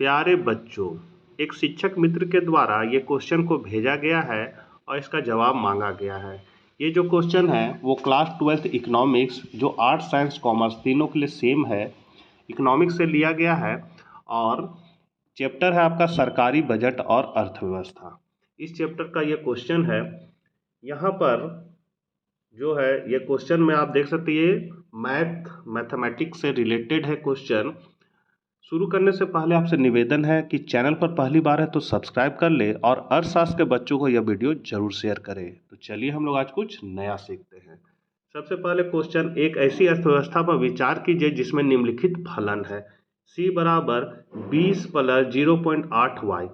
प्यारे बच्चों, एक शिक्षक मित्र के द्वारा ये क्वेश्चन को भेजा गया है और इसका जवाब मांगा गया है। ये जो क्वेश्चन है वो क्लास 12th इकोनॉमिक्स जो आर्ट्स साइंस कॉमर्स तीनों के लिए सेम है, इकोनॉमिक्स से लिया गया है और चैप्टर है आपका सरकारी बजट और अर्थव्यवस्था। इस चैप्टर का ये क्वेश्चन है। यहाँ पर जो है ये क्वेश्चन में आप देख सकते हैं मैथमेटिक्स से रिलेटेड है क्वेश्चन। शुरू करने से पहले आपसे निवेदन है कि चैनल पर पहली बार है तो सब्सक्राइब कर ले और अर्थशास्त्र के बच्चों को यह वीडियो जरूर शेयर करें। तो चलिए हम लोग आज कुछ नया सीखते हैं। सबसे पहले क्वेश्चन, एक ऐसी अर्थव्यवस्था पर विचार कीजिए जिसमें निम्नलिखित फलन है। C बराबर 20 प्लस 0.8y।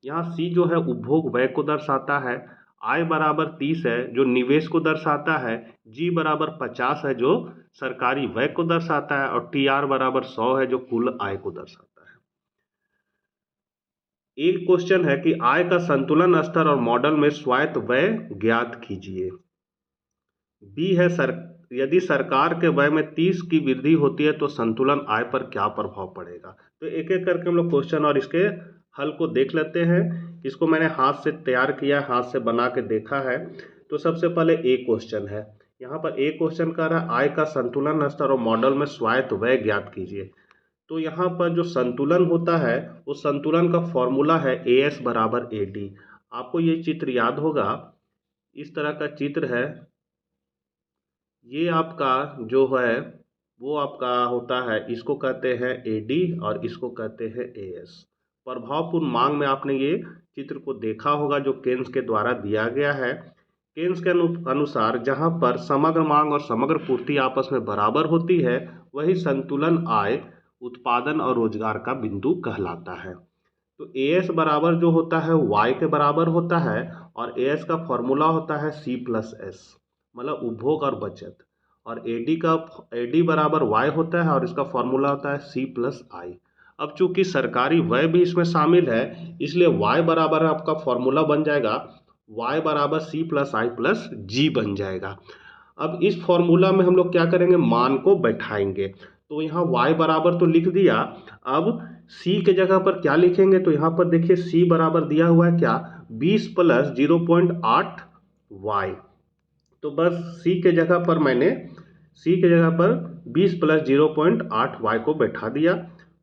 यहाँ C जो है उपभोग व्यय को दर्शाता है, I बराबर 30 है जो निवेश को दर्शाता है, G बराबर 50 है जो सरकारी व्यय को दर्शाता है और TR बराबर 100 है जो कुल आय को दर्शाता है। एक क्वेश्चन है कि आय का संतुलन स्तर और मॉडल में स्वायत्त व्यय ज्ञात कीजिए। बी है यदि सरकार के व्यय में 30 की वृद्धि होती है तो संतुलन आय पर क्या प्रभाव पड़ेगा। तो एक एक करके हम लोग क्वेश्चन और इसके हल को देख लेते हैं। इसको मैंने हाथ से तैयार किया, हाथ से बना के देखा है। तो सबसे पहले एक क्वेश्चन है, यहाँ पर एक क्वेश्चन कर रहा है आय का संतुलन स्तर और मॉडल में स्वायत्त व्यय ज्ञात कीजिए। तो यहाँ पर जो संतुलन होता है वो संतुलन का फॉर्मूला है AS बराबर AD। आपको ये चित्र याद होगा, इस तरह का चित्र है। ये आपका जो है वो आपका होता है, इसको कहते हैं AD और इसको कहते हैं AS। प्रभावपूर्ण मांग में आपने ये चित्र को देखा होगा जो केन्स के द्वारा दिया गया है। केन्स के अनुसार जहां पर समग्र मांग और समग्र पूर्ति आपस में बराबर होती है वही संतुलन आय, उत्पादन और रोजगार का बिंदु कहलाता है। तो AS बराबर जो होता है Y के बराबर होता है और AS का फॉर्मूला होता है C प्लस S, मतलब उपभोग और बचत। और AD बराबर Y होता है और इसका फॉर्मूला होता है C प्लस I। अब चूंकि सरकारी व्यय भी इसमें शामिल है इसलिए Y बराबर आपका फॉर्मूला बन जाएगा Y बराबर C plus I plus G बन जाएगा। अब इस फॉर्मूला में हम लोग क्या करेंगे, मान को बैठाएंगे। तो यहाँ Y बराबर तो लिख दिया, अब C के जगह पर क्या लिखेंगे। तो यहाँ पर देखिए C बराबर दिया हुआ है क्या, 20 प्लस 0.8 Y। तो बस C के जगह पर 20 प्लस 0.8 Y को बैठा दिया,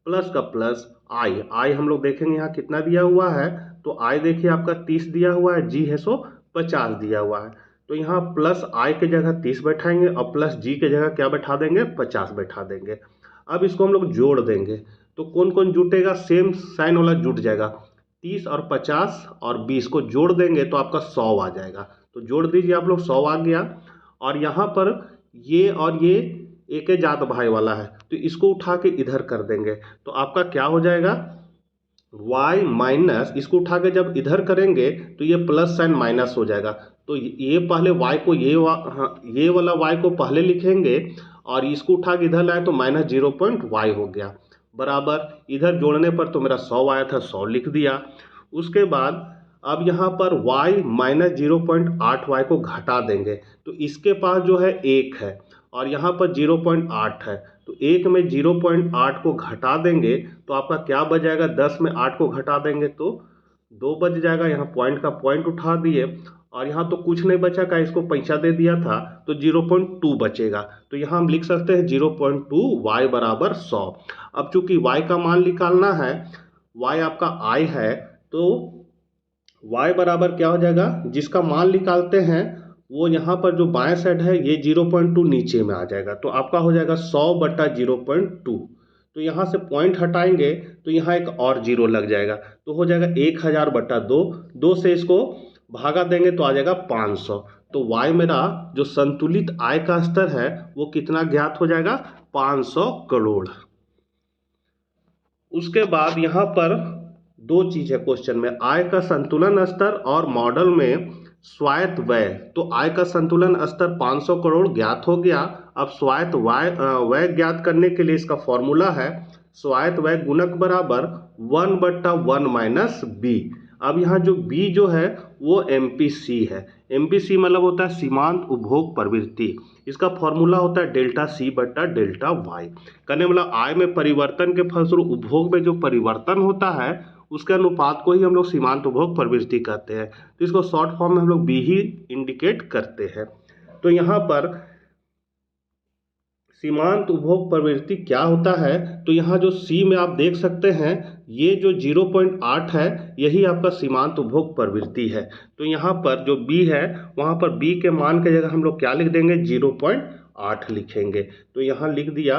प्लस का प्लस I हम लोग देखेंगे यहाँ कितना दिया हुआ है। तो I देखिए आपका 30 दिया हुआ है, G है 50 दिया हुआ है। तो यहाँ प्लस I के जगह 30 बैठाएंगे और प्लस G के जगह क्या बैठा देंगे, 50 बैठा देंगे। अब इसको हम लोग जोड़ देंगे तो कौन कौन जुटेगा, सेम साइन वाला जुट जाएगा। 30 और 50 और 20 को जोड़ देंगे तो आपका 100 आ जाएगा। तो जोड़ दीजिए आप लोग, 100 आ गया। और यहाँ पर ये और ये एक जात भाई वाला है तो इसको उठा के इधर कर देंगे तो आपका क्या हो जाएगा, y माइनस, इसको उठा के जब इधर करेंगे तो ये प्लस साइन माइनस हो जाएगा। तो ये पहले y को ये वाला y को पहले लिखेंगे और इसको उठा के इधर लाए तो माइनस 0.y हो गया, बराबर इधर जोड़ने पर तो मेरा 100 आया था, 100 लिख दिया। उसके बाद अब यहाँ पर y माइनस 0.8y को घटा देंगे तो इसके पास जो है 1 है और यहाँ पर 0.8 है। तो 1 में 0.8 को घटा देंगे तो आपका क्या बच जाएगा, 10 में 8 को घटा देंगे तो 2 बच जाएगा। यहाँ पॉइंट का पॉइंट उठा दिए और यहाँ तो कुछ नहीं बचा का, इसको पैसा दे दिया था तो 0.2 बचेगा। तो यहाँ हम लिख सकते हैं 0.2 y बराबर 100। अब चूंकि y का मान निकालना है, y आपका I है, तो y बराबर क्या हो जाएगा, जिसका मान निकालते हैं वो यहाँ पर जो बाएं साइड है ये 0.2 नीचे में आ जाएगा। तो आपका हो जाएगा 100 बटा 0.2। तो यहाँ से पॉइंट हटाएंगे तो यहाँ एक और जीरो लग जाएगा तो हो जाएगा 1000 बटा 2। 2 से इसको भागा देंगे तो आ जाएगा 500। तो y मेरा जो संतुलित आय का स्तर है वो कितना ज्ञात हो जाएगा, 500 करोड़। उसके बाद यहाँ पर दो चीज है क्वेश्चन में, आय का संतुलन स्तर और मॉडल में स्वायत्त व्यय। तो आय का संतुलन स्तर 500 करोड़ ज्ञात हो गया। अब स्वायत्त व्यय ज्ञात करने के लिए इसका फॉर्मूला है स्वायत्त व्यय गुणक बराबर 1/1 माइनस बी। अब यहाँ जो b जो है वो MPC है। MPC मतलब होता है सीमांत उपभोग प्रवृत्ति, इसका फॉर्मूला होता है डेल्टा सी बटा डेल्टा वाई। कहने मतलब आय में परिवर्तन के फलस्वरूप उपभोग में जो परिवर्तन होता है उसके अनुपात को ही हम लोग सीमांत उपभोग प्रवृत्ति कहते हैं। तो इसको शॉर्ट फॉर्म में हम लोग बी ही इंडिकेट करते हैं। तो यहाँ पर सीमांत उपभोग प्रवृत्ति क्या होता है, तो यहाँ जो सी में आप देख सकते हैं ये जो 0.8 है यही आपका सीमांत उपभोग प्रवृत्ति है। तो यहाँ पर जो बी है वहाँ पर बी के मान के जगह हम लोग क्या लिख देंगे 0.8 लिखेंगे। तो यहाँ लिख दिया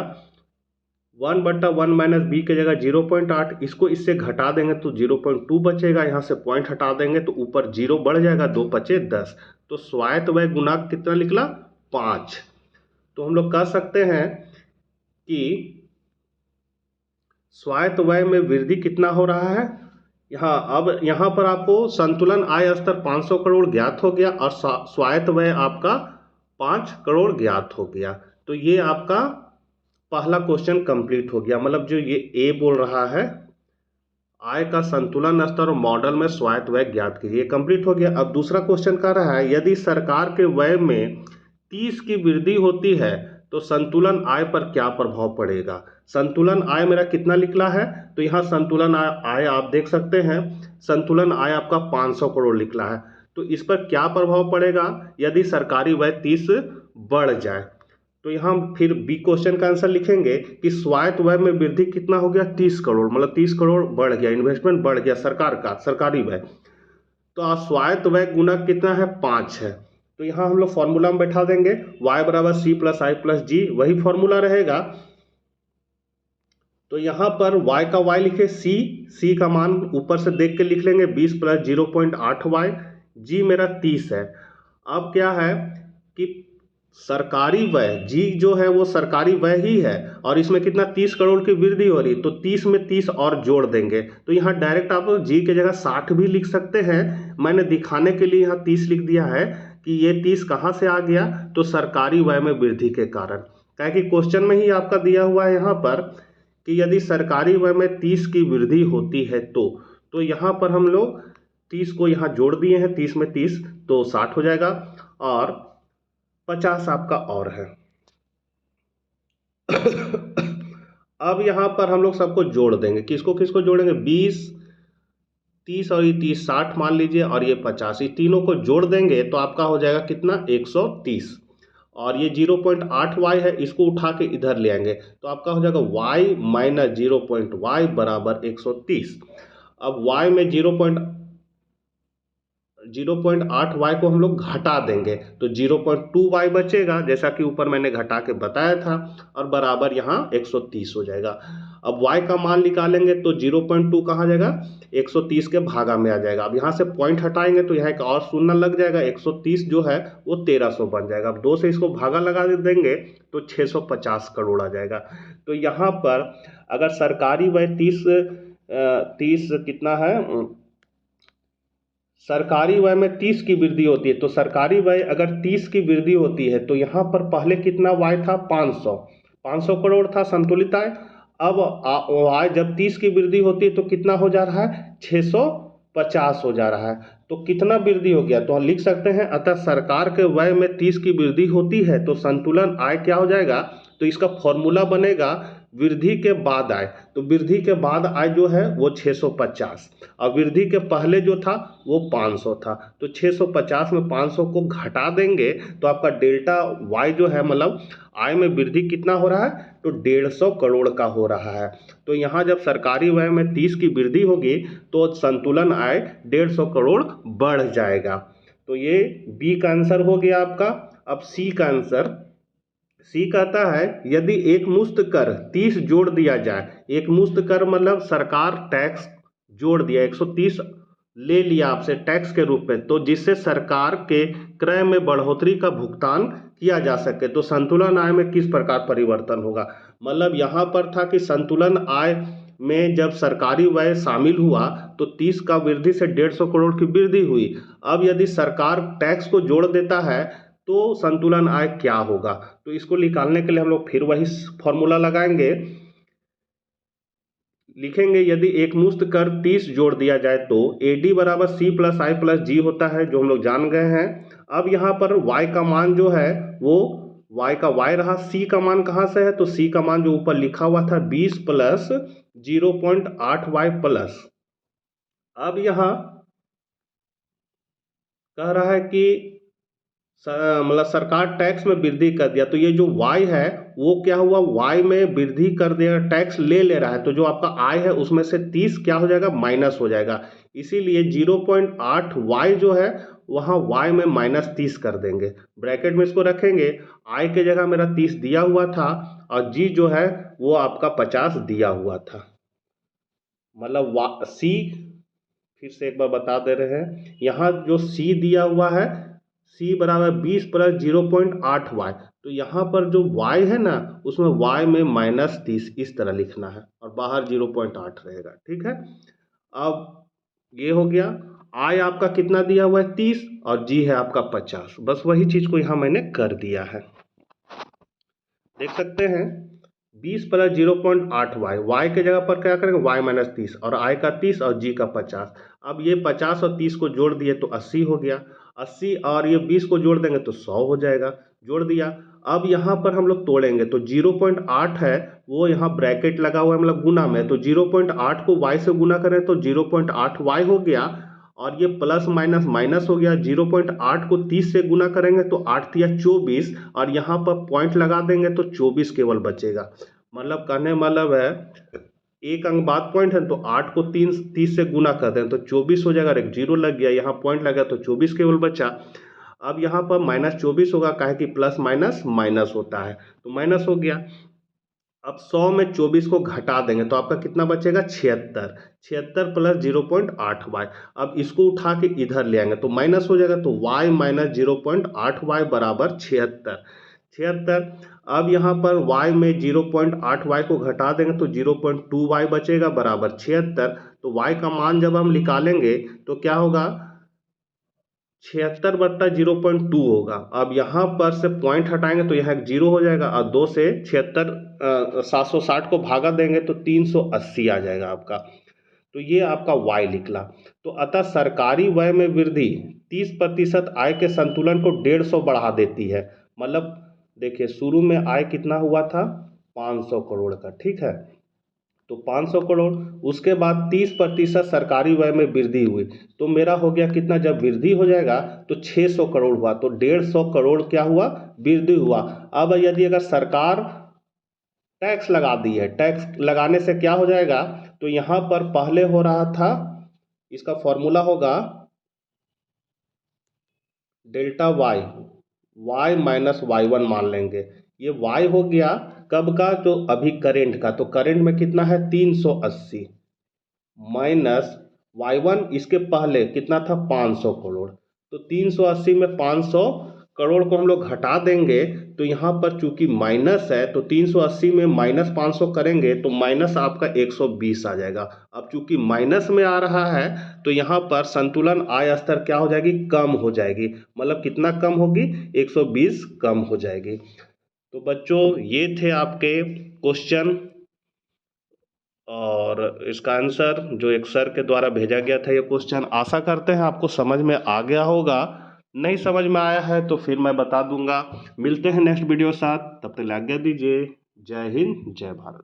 1/1 माइनस बी के जगह 0.8, इसको इससे घटा देंगे तो 0.2 बचेगा, यहाँ से पॉइंट हटा देंगे तो ऊपर 0 बढ़ जाएगा, 2 पचे 10। तो स्वायत्त व्यय गुणांक कितना निकला 5। तो हम लोग कह सकते हैं कि स्वायत्त व्यय में वृद्धि कितना हो रहा है। अब यहाँ पर आपको संतुलन आय स्तर 500 करोड़ ज्ञात हो गया और स्वायत्त व्यय आपका 5 करोड़ ज्ञात हो गया। तो ये आपका पहला क्वेश्चन कंप्लीट हो गया। मतलब जो ये ए बोल रहा है आय का संतुलन स्तर और मॉडल में स्वायत्त व्यय ज्ञात कीजिए, कंप्लीट हो गया। अब दूसरा क्वेश्चन कह रहा है यदि सरकार के व्यय में 30 की वृद्धि होती है तो संतुलन आय पर क्या प्रभाव पड़ेगा। संतुलन आय मेरा कितना निकला है, तो यहाँ संतुलन आय आप देख सकते हैं संतुलन आय आपका 500 करोड़ निकला है। तो इस पर क्या प्रभाव पड़ेगा यदि सरकारी व्यय 30 बढ़ जाए। तो यहाँ हम फिर बी क्वेश्चन का आंसर लिखेंगे कि स्वायत्त व्यय में वृद्धि कितना हो गया 30 करोड़, मतलब 30 करोड़ बढ़ गया, इन्वेस्टमेंट बढ़ गया सरकार का, सरकारी व्यय। तो स्वायत्त व्यय गुना कितना है 5 है। तो यहाँ हम लोग फॉर्मूला में बैठा देंगे y बराबर सी प्लस आई प्लस जी, वही फॉर्मूला रहेगा। तो यहाँ पर y का y लिखे c का मान ऊपर से देख के लिख लेंगे 20 प्लस 0.8 y, g मेरा 30 है। अब क्या है कि सरकारी व्यय जी जो है वो सरकारी व्यय ही है और इसमें कितना 30 करोड़ की वृद्धि हो रही, तो 30 में 30 और जोड़ देंगे। तो यहाँ डायरेक्ट आप जी के जगह 60 भी लिख सकते हैं, मैंने दिखाने के लिए यहाँ 30 लिख दिया है कि ये 30 कहाँ से आ गया, तो सरकारी व्यय में वृद्धि के कारण। क्या कि क्वेश्चन में ही आपका दिया हुआ है यहाँ पर कि यदि सरकारी व्यय में 30 की वृद्धि होती है तो यहाँ पर हम लोग 30 को यहाँ जोड़ दिए हैं, 30 में 30 तो 60 हो जाएगा और 50 आपका और है। अब यहाँ पर हम लोग सबको जोड़ देंगे, किसको किसको जोड़ेंगे 20 30 और ये 30 60 मान लीजिए और ये 50, ये तीनों को जोड़ देंगे तो आपका हो जाएगा कितना 130। और ये 0.8 y है, इसको उठा के इधर ले आएंगे तो आपका हो जाएगा y माइनस 0.y बराबर 130। अब y में 0.8 y को हम लोग घटा देंगे तो 0.2 y बचेगा, जैसा कि ऊपर मैंने घटा के बताया था, और बराबर यहाँ 130 हो जाएगा। अब y का मान निकालेंगे तो 0.2 कहाँ जाएगा 130 के भागा में आ जाएगा। अब यहाँ से पॉइंट हटाएंगे तो यहाँ एक और शून्य लग जाएगा, 130 जो है वो 1300 बन जाएगा। अब 2 से इसको भागा लगा देंगे तो 650 करोड़ आ जाएगा। तो यहाँ पर अगर सरकारी व्यय 30 कितना है, सरकारी व्यय में 30 की वृद्धि होती है, तो सरकारी व्यय अगर 30 की वृद्धि होती है तो यहाँ पर पहले कितना वाई था 500 करोड़ था संतुलित आय। अब आय जब 30 की वृद्धि होती है तो कितना हो जा रहा है 650 हो जा रहा है। तो कितना वृद्धि हो गया, तो हम लिख सकते हैं अतः सरकार के व्यय में 30 की वृद्धि होती है तो संतुलन आय क्या हो जाएगा, तो इसका फॉर्मूला बनेगा वृद्धि के बाद आय। तो वृद्धि के बाद आय जो है वो 650 और वृद्धि के पहले जो था वो 500 था। तो 650 में 500 को घटा देंगे तो आपका डेल्टा वाई जो है मतलब आय में वृद्धि कितना हो रहा है, तो 150 करोड़ का हो रहा है। तो यहाँ जब सरकारी व्यय में 30 की वृद्धि होगी तो संतुलन आय 150 करोड़ बढ़ जाएगा। तो ये बी का आंसर हो गया आपका। अब सी का आंसर, सी कहता है यदि एक मुश्त कर 30 जोड़ दिया जाए, एक मुश्त कर मतलब सरकार टैक्स जोड़ दिया 130 ले लिया आपसे टैक्स के रूप में, तो जिससे सरकार के क्रय में बढ़ोतरी का भुगतान किया जा सके, तो संतुलन आय में किस प्रकार परिवर्तन होगा। मतलब यहाँ पर था कि संतुलन आय में जब सरकारी व्यय शामिल हुआ तो 30 का वृद्धि से 150 करोड़ की वृद्धि हुई। अब यदि सरकार टैक्स को जोड़ देता है तो संतुलन आय क्या होगा, तो इसको निकालने के लिए हम लोग फिर वही फॉर्मूला लगाएंगे, लिखेंगे यदि एक मुश्त कर 30 जोड़ दिया जाए तो AD बराबर C प्लस आई प्लस जी होता है जो हम लोग जान गए हैं। अब यहाँ पर y का मान जो है वो y का y रहा, c का मान कहाँ से है, तो c का मान जो ऊपर लिखा हुआ था 20 प्लस 0.8y प्लस, अब यहाँ कह रहा है कि मतलब सरकार टैक्स में वृद्धि कर दिया, तो ये जो y है वो क्या हुआ, y में वृद्धि कर दिया, टैक्स ले रहा है, तो जो आपका आय है उसमें से 30 क्या हो जाएगा, माइनस हो जाएगा। इसीलिए 0.8y जो है वहाँ y में -30 कर देंगे, ब्रैकेट में इसको रखेंगे। आय के जगह मेरा 30 दिया हुआ था और g जो है वो आपका 50 दिया हुआ था। मतलब c, फिर से एक बार बता दे रहे हैं, यहाँ जो c दिया हुआ है c बराबर 20 प्लस 0.8y, तो यहाँ पर जो y है ना उसमें y में -30 इस तरह लिखना है और बाहर 0.8 रहेगा। ठीक है, अब ये हो गया। आय आपका कितना दिया हुआ है 30 और g है आपका 50, बस वही चीज को यहाँ मैंने कर दिया है। देख सकते हैं 20 प्लस 0.8y, y के जगह पर क्या करेंगे y -30 और i का 30 और g का 50। अब ये 50 और 30 को जोड़ दिए तो 80 हो गया, 80 और ये 20 को जोड़ देंगे तो 100 हो जाएगा, जोड़ दिया। अब यहाँ पर हम लोग तोड़ेंगे तो 0.8 है वो यहाँ ब्रैकेट लगा हुआ है मतलब गुना में, तो 0.8 को y से गुना करें तो 0.8y हो गया और ये प्लस माइनस माइनस हो गया। 0.8 को 30 से गुना करेंगे तो 8 तिया 24 और यहाँ पर पॉइंट लगा देंगे तो 24 केवल बचेगा। मतलब कहने मतलब है एक अंक बाद पॉइंट है तो 8 को 30 से गुना कर दें तो 24 हो जाएगा और एक जीरो लग गया, यहाँ पॉइंट लगा तो 24 केवल बचा। अब यहाँ पर -24 होगा, काहे कि प्लस माइनस माइनस होता है तो माइनस हो गया। अब 100 में 24 को घटा देंगे तो आपका कितना बचेगा 76, 76 प्लस 0.8y। अब इसको उठा के इधर ले आएंगे तो माइनस हो जाएगा, तो y माइनस 0.8y बराबर 76, 76। अब यहाँ पर y में 0.8y को घटा देंगे तो 0.2y बचेगा बराबर 76। तो y का मान जब हम निकालेंगे तो क्या होगा 76 बट्टा 0.2 होगा। अब यहाँ पर से पॉइंट हटाएंगे तो यहाँ एक जीरो हो जाएगा और 2 से 76 760 को भागा देंगे तो 380 आ जाएगा आपका, तो ये आपका y निकला। तो अतः सरकारी व्यय में वृद्धि 30% आय के संतुलन को 150 बढ़ा देती है। मतलब देखिए शुरू में आय कितना हुआ था 500 करोड़ का, ठीक है, तो 500 करोड़, उसके बाद 30% सरकारी व्यय में वृद्धि हुई तो मेरा हो गया कितना, जब वृद्धि हो जाएगा तो 600 करोड़ हुआ, तो 150 करोड़ क्या हुआ वृद्धि हुआ। अब यदि अगर सरकार टैक्स लगा दी है, टैक्स लगाने से क्या हो जाएगा, तो यहाँ पर पहले हो रहा था, इसका फॉर्मूला होगा डेल्टा y माइनस y1 मान लेंगे, ये y हो गया कब का, तो अभी करेंट का, तो करेंट में कितना है 380 माइनस y1 इसके पहले कितना था 500 करोड़, तो 380 में 500 करोड़ को हम लोग घटा देंगे तो यहाँ पर चूंकि माइनस है तो 380 में माइनस 500 करेंगे तो माइनस आपका 120 आ जाएगा। अब चूंकि माइनस में आ रहा है तो यहाँ पर संतुलन आय स्तर क्या हो जाएगी, कम हो जाएगी, मतलब कितना कम होगी 120 कम हो जाएगी। तो बच्चों ये थे आपके क्वेश्चन और इसका आंसर जो एक सर के द्वारा भेजा गया था ये क्वेश्चन। आशा करते हैं आपको समझ में आ गया होगा, नहीं समझ में आया है तो फिर मैं बता दूंगा। मिलते हैं नेक्स्ट वीडियो साथ, तब तक आज्ञा दीजिए। जय हिंद जय भारत।